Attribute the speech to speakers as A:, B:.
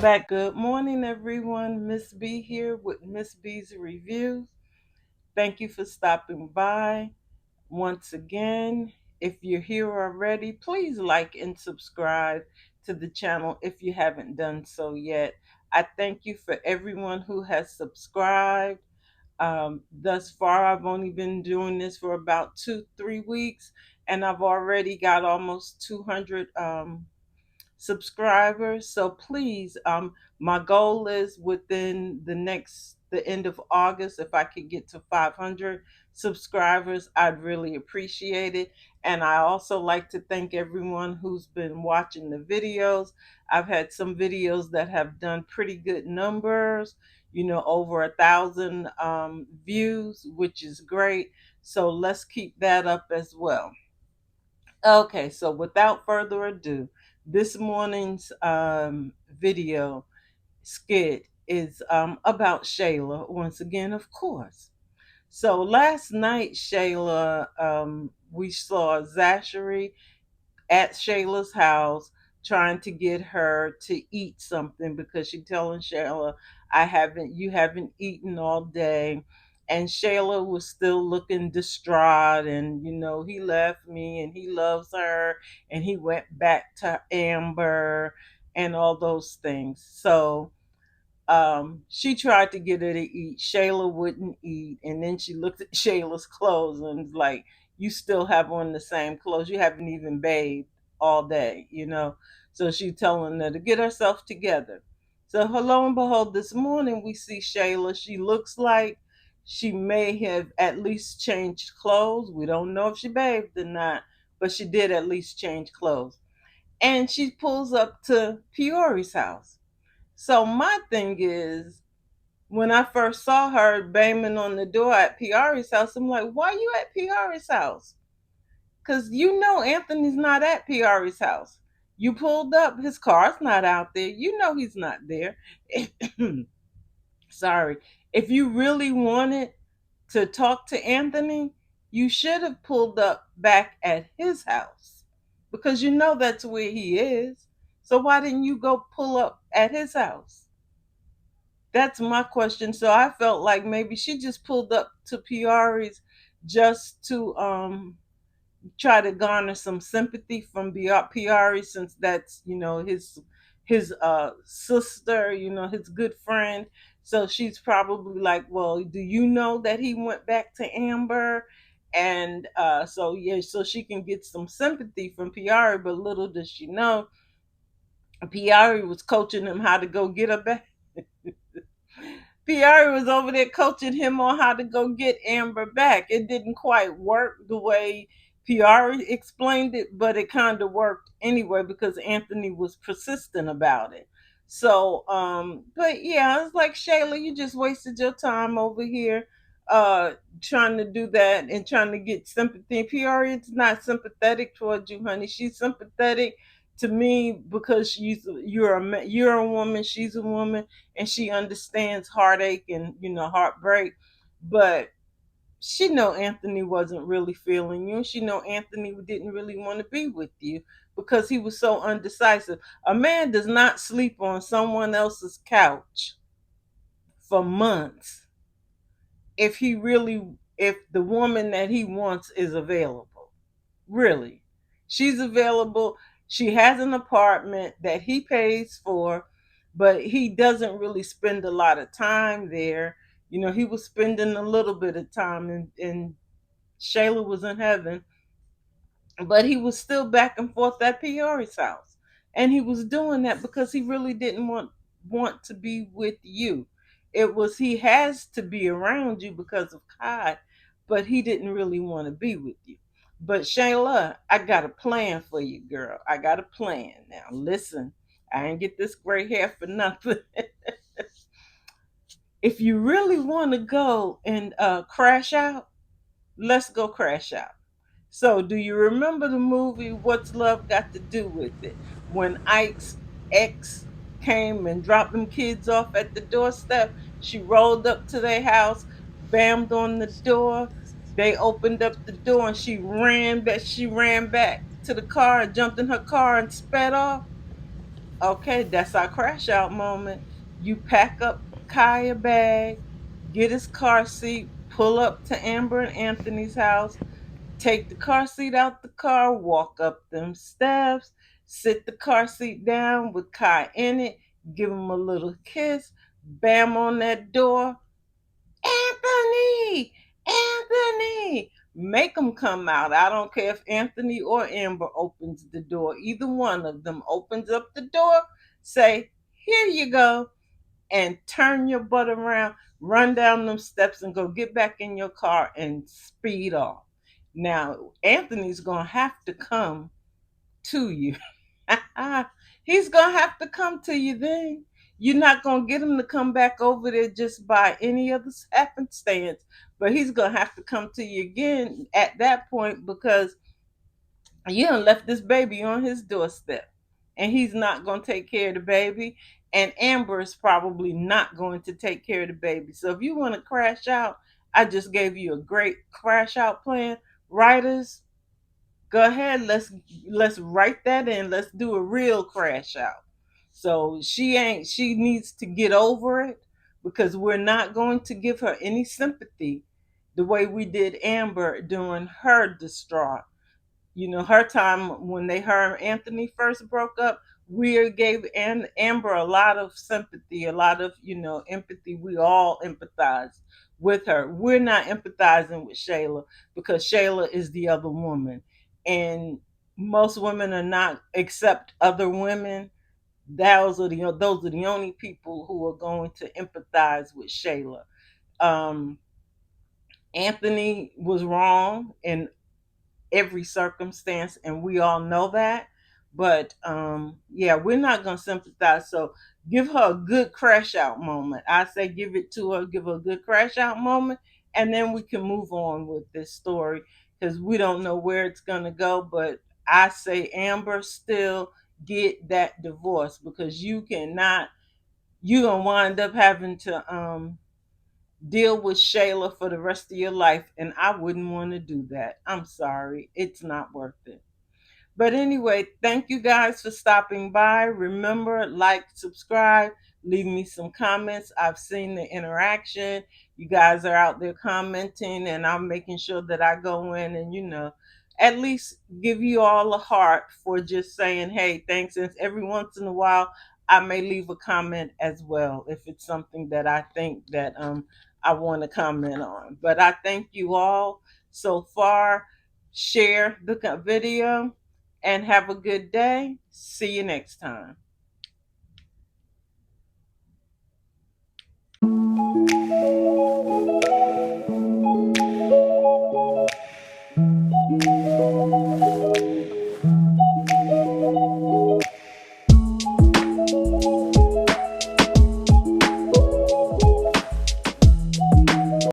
A: back. Good morning, everyone. Miss B here with Miss B's Reviews. Thank you for stopping by once again. If you're here already, please like and subscribe to the channel if you haven't done so yet. I thank you for everyone who has subscribed. Thus far, I've only been doing this for about 2, 3 weeks, and I've already got almost 200 subscribers. So please, my goal is within the end of August, if I could get to 500 subscribers, I'd really appreciate it. And I also like to thank everyone who's been watching the videos. I've had some videos that have done pretty good numbers, over 1,000 views, which is great. So let's keep that up as well. Okay, so without further ado, this morning's video skit is about Shayla once again, of course. So last night, Shayla, we saw Zachary at Shayla's house trying to get her to eat something because she telling Shayla, you haven't eaten all day. And Shayla was still looking distraught, and he left me and he loves her and he went back to Amber and all those things. So she tried to get her to eat. Shayla wouldn't eat, and then she looked at Shayla's clothes and was like, "You still have on the same clothes. You haven't even bathed all day." So she's telling her to get herself together. So lo and behold, this morning we see Shayla. She looks like she may have at least changed clothes. We don't know if she bathed or not, but she did at least change clothes. And she pulls up to Peory's house. So my thing is, when I first saw her banging on the door at Peory's house, I'm like, why you at Peory's house? Because Anthony's not at Peory's house. You pulled up, his car's not out there. He's not there. Sorry. If you really wanted to talk to Anthony, you should have pulled up back at his house because that's where he is. So why didn't you go pull up at his house? That's my question. So I felt like maybe she just pulled up to Peory's just to try to garner some sympathy from Peory, since that's his sister, his good friend. So she's probably like, well, do you know that he went back to Amber? And so yeah, so she can get some sympathy from Peory, but little does she know, Peory was coaching him how to go get her back. Pierre was over there coaching him on how to go get Amber back. It didn't quite work the way Pierre explained it, but it kind of worked anyway because Anthony was persistent about it. So, but yeah, I was like, Shayla, you just wasted your time over here trying to do that and trying to get sympathy. Pierre is not sympathetic towards you, honey. She's sympathetic to me because you're a woman, she's a woman, and she understands heartache and heartbreak. But she know Anthony wasn't really feeling you. She know Anthony didn't really want to be with you because he was so undecisive. A man does not sleep on someone else's couch for months if the woman that he wants is available. Really. She's available. She has an apartment that he pays for, but he doesn't really spend a lot of time there. He was spending a little bit of time, and Shayla was in heaven, but he was still back and forth at Peory's house. And he was doing that because he really didn't want to be with you. It was he has to be around you because of Kai, but he didn't really want to be with you. But Shayla, I got a plan for you, girl. I got a plan. Now listen, I ain't get this gray hair for nothing. If you really want to go and crash out, let's go crash out. So, do you remember the movie What's Love Got to Do with It? When Ike's ex came and dropped them kids off at the doorstep, she rolled up to their house, bammed on the door. They opened up the door and she ran back. She ran back to the car and jumped in her car and sped off. Okay, that's our crash out moment. You pack up Kai a bag, get his car seat, pull up to Amber and Anthony's house, take the car seat out the car, walk up them steps, sit the car seat down with Kai in it, give him a little kiss, bam on that door. Anthony! Anthony! Make them come out. I don't care if Anthony or Amber opens the door. Either one of them opens up the door, say, here you go, and turn your butt around, run down them steps, and go get back in your car and speed off. Now, Anthony's going to have to come to you. He's gonna have to come to you then. You're not gonna get him to come back over there just by any other happenstance, but he's gonna have to come to you again at that point because you done left this baby on his doorstep, and he's not gonna take care of the baby. And Amber is probably not going to take care of the baby. So if you want to crash out, I just gave you a great crash out plan. Writers, go ahead, let's write that in. Let's do a real crash out. So she needs to get over it because we're not going to give her any sympathy the way we did Amber during her distraught. You know, her time when her and Anthony first broke up, we gave Amber a lot of sympathy, a lot of, empathy. We all empathized with her. We're not empathizing with Shayla because Shayla is the other woman. And most women are not, except other women. Those are the only people who are going to empathize with Shayla. Um, Anthony was wrong, and every circumstance, and we all know that. But yeah, we're not gonna sympathize. So give her a good crash out moment. I say give it to her, give her a good crash out moment, and then we can move on with this story because we don't know where it's gonna go. But I say Amber, still get that divorce because you're gonna wind up having to deal with Shayla for the rest of your life, and I wouldn't want to do that. I'm sorry, it's not worth it. But anyway, thank you guys for stopping by. Remember, like, subscribe, leave me some comments. I've seen the interaction. You guys are out there commenting, and I'm making sure that I go in and, at least give you all a heart for just saying, hey, thanks. And every once in a while, I may leave a comment as well if it's something that I think that I want to comment on. But I thank you all so far. Share the video and have a good day. See you next time.